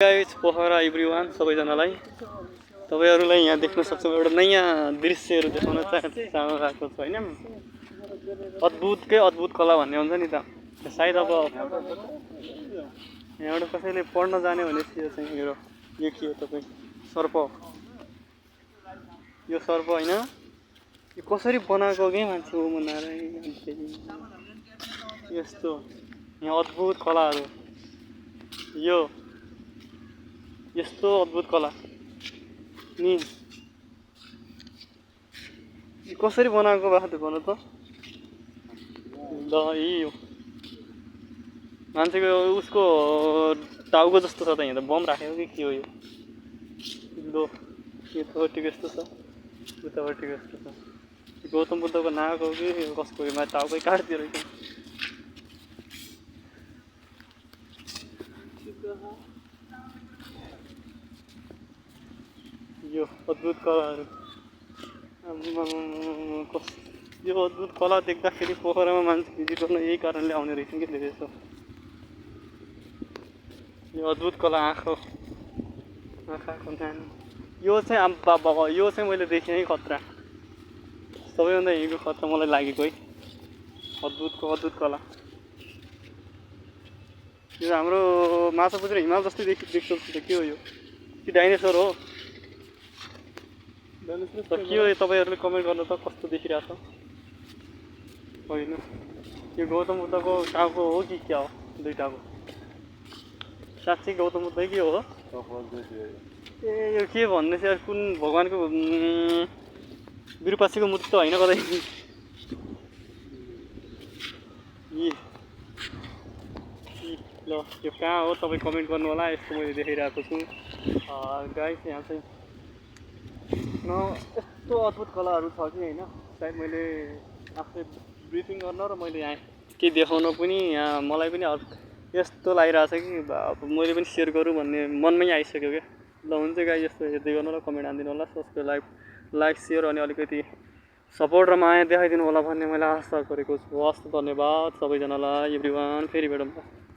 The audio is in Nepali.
गाइस पोखरा एभ्रिवान सबैजनालाई तपाईहरुलाई यहाँ देख्न सक्छौं एउटा नयाँ दृश्यहरु देखाउन चाहन्छु हैन अद्भुत कला भन्ने हुन्छ नि त सायद अब यहाँबाट कसैले पढ्न जाने भने यो चाहिँ मेरो यो के हो तपाई सर्प यो सर्प हैन यो कसरी बनाएको के मान्छे हो म नारायण यस्तो यहाँ अद्भुत कलाहरु यो यस्तो अद्भुत कला नि कसरी बनाएको भए त भन त ल यो मान्छेको उसको टाउको जस्तो छ त यहाँ त बम राखेको कि के हो यो लो यो तोटिको यस्तो छ उतापट्टिको यस्तो छ गौतम बुद्धको नाक हो कि कसको यो मा टाउकै काट्दियो रहेछ यो अद्भुत कलाहरु यो अद्भुत कला देख्दाखेरि पोखरामा मान्छे भिजिट गर्न यही कारणले आउने रहेछन् के धेरै जस्तो यो अद्भुत कला आँखाको नानी यो चाहिँ बाबा यो चाहिँ मैले देखेँ है खतरा सबैभन्दा हिँडेको खतरा मलाई लागेको है अद्भुत कला यो हाम्रो माछापुच्छ्रे हिमाल जस्तै देख्छ के हो यो कि डाइनोसर हो के हो तपाईहरुले कमेन्ट गर्नु त कस्तो देखिरहेछ हैन यो गौतम बुद्धको टाउको हो कि क्या हो दुईटाको साच्चै गौतम बुद्धै के हो ए यो के भन्ने चाहिँ कुन भगवानको विरूपाक्षीको मूर्ति त हैन कतै ल यो कहाँ हो तपाई कमेन्ट गर्नु होला यस्तो मैले देखाइरहेको छु गाइस यहाँ चाहिँ यस्तो अद्भुत कलाहरु छ कि हैन सायद मैले आफै ब्रिफिङ गर्न र मैले यहाँ के देखाउन पनि यहाँ मलाई पनि यस्तो लागिरहेछ कि मैले पनि शेयर गरौँ भन्ने मनमै आइसक्यो के ल हुन्छ गाइस यस्तो हेर्दै गर्नु होला कमेन्ट हान्दिनु होला सब्स्क्राइब लाइक शेयर अनि अलिकति सपोर्ट र माया देखाइदिनु होला भन्ने मैले आशा गरेको छु हस् धन्यवाद सबैजनालाई एभ्रिवान फेरि भेटौँ